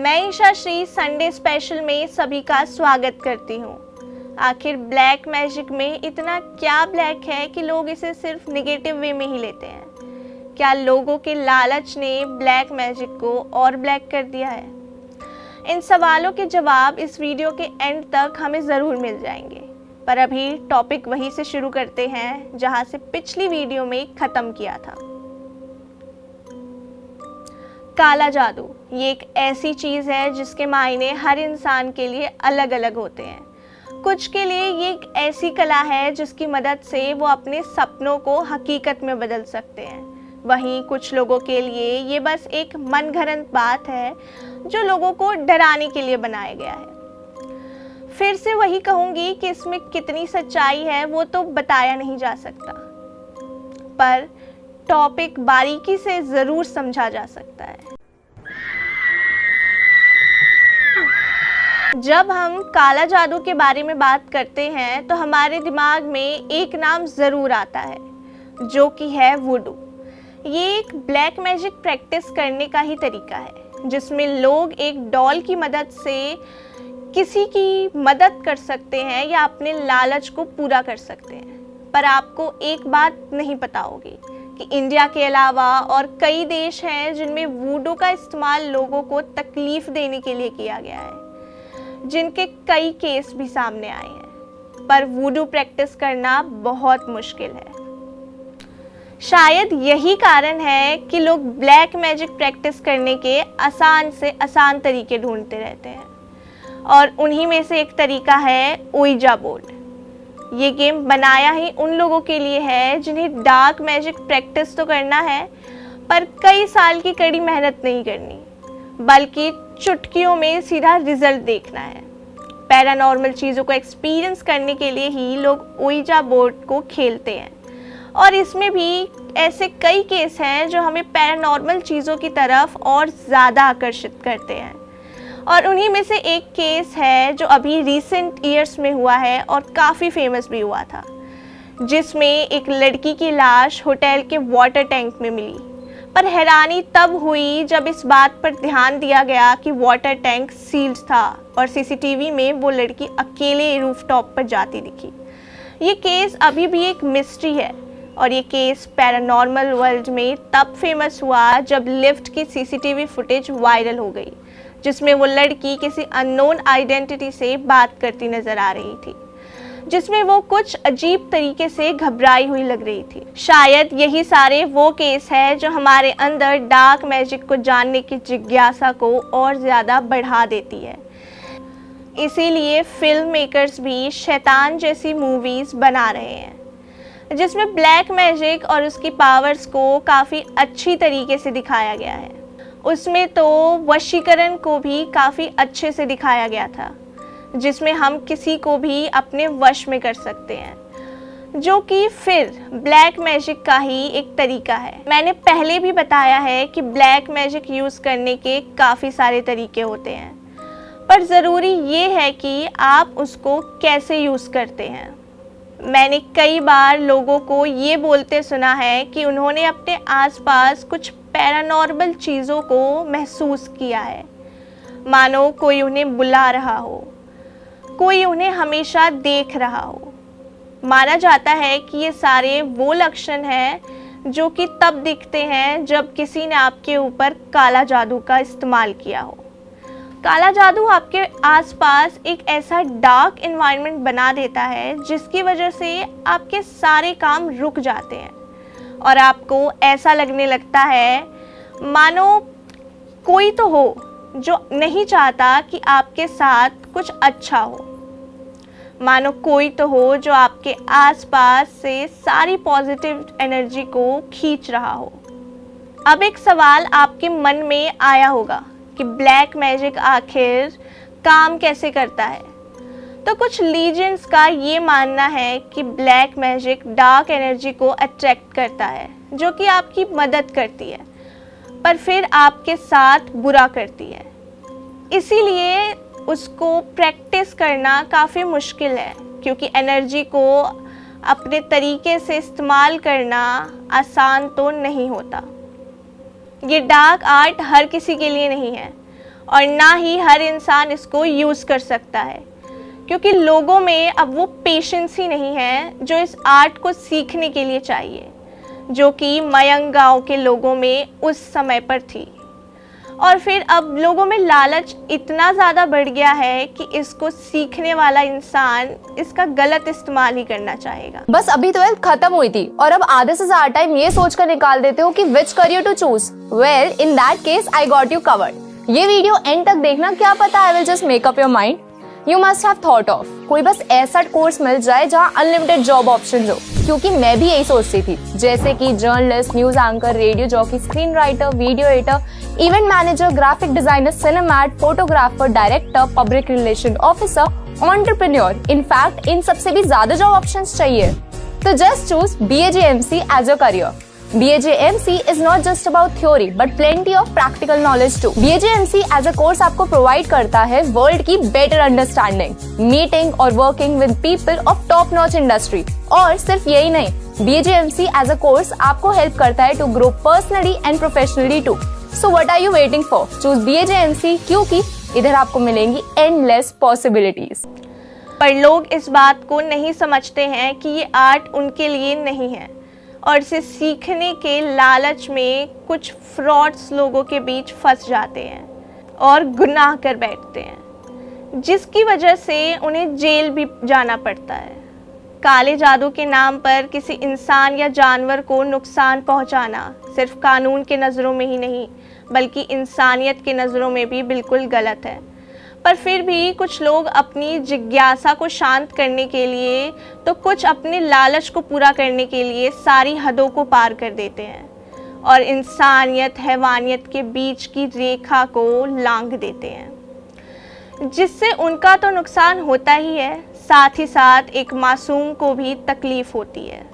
मैं Isha Shri Sunday special में सभी का स्वागत करती हूँ। आखिर ब्लैक मैजिक में इतना क्या ब्लैक है कि लोग इसे सिर्फ निगेटिव वे में ही लेते हैं? क्या लोगों के लालच ने ब्लैक मैजिक को और ब्लैक कर दिया है? इन सवालों के जवाब इस वीडियो के एंड तक हमें ज़रूर मिल जाएंगे, पर अभी टॉपिक वहीं से शुरू करते हैं जहां से पिछली वीडियो में ख़त्म किया था। काला जादू ये एक ऐसी चीज़ है जिसके मायने हर इंसान के लिए अलग अलग होते हैं। कुछ के लिए ये एक ऐसी कला है जिसकी मदद से वो अपने सपनों को हकीकत में बदल सकते हैं। वहीं कुछ लोगों के लिए ये बस एक मनगढ़ंत बात है जो लोगों को डराने के लिए बनाया गया है। फिर से वही कहूँगी कि इसमें कितनी सच्चाई है वो तो बताया नहीं जा सकता, पर टॉपिक बारीकी से ज़रूर समझा जा सकता है। जब हम काला जादू के बारे में बात करते हैं तो हमारे दिमाग में एक नाम ज़रूर आता है, जो कि है वुडू। ये एक ब्लैक मैजिक प्रैक्टिस करने का ही तरीका है जिसमें लोग एक डॉल की मदद से किसी की मदद कर सकते हैं या अपने लालच को पूरा कर सकते हैं। पर आपको एक बात नहीं पता होगी कि इंडिया के अलावा और कई देश हैं जिनमें वुडू का इस्तेमाल लोगों को तकलीफ देने के लिए किया गया है, जिनके कई केस भी सामने आए हैं। पर वुडू प्रैक्टिस करना बहुत मुश्किल है। शायद यही कारण है कि लोग ब्लैक मैजिक प्रैक्टिस करने के आसान से आसान तरीके ढूंढते रहते हैं, और उन्हीं में से एक तरीका है ओइजा बोर्ड। ये गेम बनाया ही उन लोगों के लिए है जिन्हें डार्क मैजिक प्रैक्टिस तो करना है, पर कई साल की कड़ी मेहनत नहीं करनी, बल्कि चुटकियों में सीधा रिजल्ट देखना है। पैरानॉर्मल चीज़ों को एक्सपीरियंस करने के लिए ही लोग ओइजा बोर्ड को खेलते हैं, और इसमें भी ऐसे कई केस हैं जो हमें पैरानॉर्मल चीज़ों की तरफ और ज़्यादा आकर्षित करते हैं। और उन्हीं में से एक केस है जो अभी रिसेंट ईयर्स में हुआ है और काफ़ी फेमस भी हुआ था, जिसमें एक लड़की की लाश होटल के वाटर टैंक में मिली। पर हैरानी तब हुई जब इस बात पर ध्यान दिया गया कि वाटर टैंक सील्ड था और सीसीटीवी में वो लड़की अकेले रूफटॉप पर जाती दिखी। ये केस अभी भी एक मिस्ट्री है, और ये केस पैरानॉर्मल वर्ल्ड में तब फेमस हुआ जब लिफ्ट की सीसीटीवी फुटेज वायरल हो गई, जिसमें वो लड़की किसी अननोन आइडेंटिटी से बात करती नजर आ रही थी, जिसमें वो कुछ अजीब तरीके से घबराई हुई लग रही थी। शायद यही सारे वो केस है जो हमारे अंदर डार्क मैजिक को जानने की जिज्ञासा को और ज़्यादा बढ़ा देती है। इसीलिए फिल्म मेकर्स भी शैतान जैसी मूवीज़ बना रहे हैं जिसमें ब्लैक मैजिक और उसकी पावर्स को काफ़ी अच्छी तरीके से दिखाया गया है। उसमें तो वशीकरण को भी काफ़ी अच्छे से दिखाया गया था, जिसमें हम किसी को भी अपने वश में कर सकते हैं, जो कि फिर ब्लैक मैजिक का ही एक तरीका है। मैंने पहले भी बताया है कि ब्लैक मैजिक यूज़ करने के काफ़ी सारे तरीके होते हैं, पर ज़रूरी ये है कि आप उसको कैसे यूज़ करते हैं। मैंने कई बार लोगों को ये बोलते सुना है कि उन्होंने अपने आसपास कुछ पैरानॉर्मल चीज़ों को महसूस किया है, मानो कोई उन्हें बुला रहा हो, कोई उन्हें हमेशा देख रहा हो। माना जाता है कि ये सारे वो लक्षण हैं जो कि तब दिखते हैं जब किसी ने आपके ऊपर काला जादू का इस्तेमाल किया हो। काला जादू आपके आसपास एक ऐसा डार्क एनवायरनमेंट बना देता है जिसकी वजह से आपके सारे काम रुक जाते हैं, और आपको ऐसा लगने लगता है मानो कोई तो हो जो नहीं चाहता कि आपके साथ कुछ अच्छा हो, मानो कोई तो हो जो आपके आसपास से सारी पॉजिटिव एनर्जी को खींच रहा हो। अब एक सवाल आपके मन में आया होगा कि ब्लैक मैजिक आखिर काम कैसे करता है। तो कुछ लीजेंड्स का ये मानना है कि ब्लैक मैजिक डार्क एनर्जी को अट्रैक्ट करता है, जो कि आपकी मदद करती है, पर फिर आपके साथ बुरा करती है। इसीलिए उसको प्रैक्टिस करना काफ़ी मुश्किल है, क्योंकि एनर्जी को अपने तरीके से इस्तेमाल करना आसान तो नहीं होता। ये डार्क आर्ट हर किसी के लिए नहीं है, और ना ही हर इंसान इसको यूज़ कर सकता है, क्योंकि लोगों में अब वो पेशेंस ही नहीं है जो इस आर्ट को सीखने के लिए चाहिए, जो कि मयंग गांव के लोगों में उस समय पर थी। और फिर अब लोगों में लालच इतना ज़्यादा बढ़ गया है कि इसको सीखने वाला इंसान इसका गलत इस्तेमाल ही करना चाहेगा। बस अभी 12th खत्म हुई थी और अब आधे से ज़्यादा टाइम ये सोचकर निकाल देते हो कि which career to choose. Well, in that case I got you covered. ये वीडियो एंड तक देखना, क्या पता I will just make up your mind. You must have thought of कोई बस ऐसा कोर्स मिल जाए जहाँ अनलिमिटेड जॉब ऑप्शन हो, क्योंकि मैं भी यही सोचती थी, जैसे कि journalist, news anchor, radio jockey, screen writer, video editor, event manager, graphic designer, सिनेमैट, photographer, director, public relation officer, entrepreneur. In fact इन सबसे भी ज्यादा जॉब ऑप्शंस चाहिए। तो just choose BAJMC as your career. BAJMC is not just about theory but plenty of practical knowledge too. BAJMC as a course आपको provide करता है world की better understanding, meeting और working with people of top notch industry। और सिर्फ यही नहीं, BAJMC as a course आपको help करता है to grow personally and professionally too. So what are you waiting for? Choose BAJMC, क्योंकि इधर आपको मिलेंगी endless possibilities। पर लोग इस बात को नहीं समझते हैं कि ये आर्ट उनके लिए नहीं है, और इसे सीखने के लालच में कुछ फ्रॉड्स लोगों के बीच फंस जाते हैं और गुनाह कर बैठते हैं, जिसकी वजह से उन्हें जेल भी जाना पड़ता है। काले जादू के नाम पर किसी इंसान या जानवर को नुकसान पहुंचाना सिर्फ कानून के नज़रों में ही नहीं बल्कि इंसानियत के नज़रों में भी बिल्कुल गलत है। पर फिर भी कुछ लोग अपनी जिज्ञासा को शांत करने के लिए तो कुछ अपने लालच को पूरा करने के लिए सारी हदों को पार कर देते हैं और इंसानियत हैवानियत के बीच की रेखा को लांघ देते हैं, जिससे उनका तो नुकसान होता ही है, साथ ही साथ एक मासूम को भी तकलीफ होती है।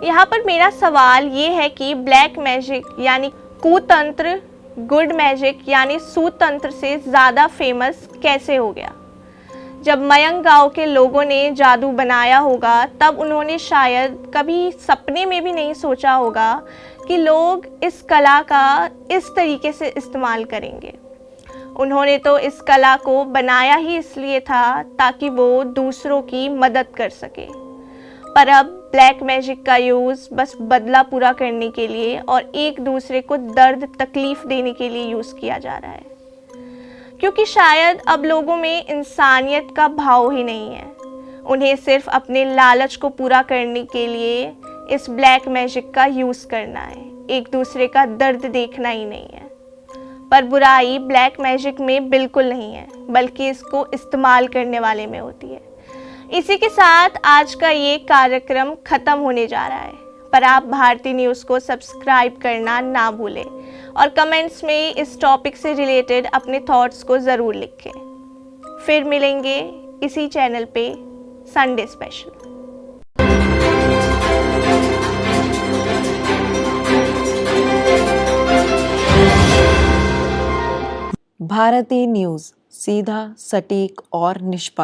यहाँ पर मेरा सवाल ये है कि ब्लैक मैजिक यानी कुतंत्र गुड मैजिक यानी सूतंत्र से ज़्यादा फेमस कैसे हो गया? जब मयंग गांव के लोगों ने जादू बनाया होगा तब उन्होंने शायद कभी सपने में भी नहीं सोचा होगा कि लोग इस कला का इस तरीके से इस्तेमाल करेंगे। उन्होंने तो इस कला को बनाया ही इसलिए था ताकि वो दूसरों की मदद कर सके। पर अब ब्लैक मैजिक का यूज़ बस बदला पूरा करने के लिए और एक दूसरे को दर्द तकलीफ़ देने के लिए यूज़ किया जा रहा है, क्योंकि शायद अब लोगों में इंसानियत का भाव ही नहीं है। उन्हें सिर्फ अपने लालच को पूरा करने के लिए इस ब्लैक मैजिक का यूज़ करना है, एक दूसरे का दर्द देखना ही नहीं है। पर बुराई ब्लैक मैजिक में बिल्कुल नहीं है, बल्कि इसको इस्तेमाल करने वाले में होती है। इसी के साथ आज का ये कार्यक्रम ख़त्म होने जा रहा है, पर आप भारती न्यूज़ को सब्सक्राइब करना ना भूलें और कमेंट्स में इस टॉपिक से रिलेटेड अपने थॉट्स को ज़रूर लिखें। फिर मिलेंगे इसी चैनल पे संडे स्पेशल। भारती न्यूज़, सीधा, सटीक और निष्पक्ष।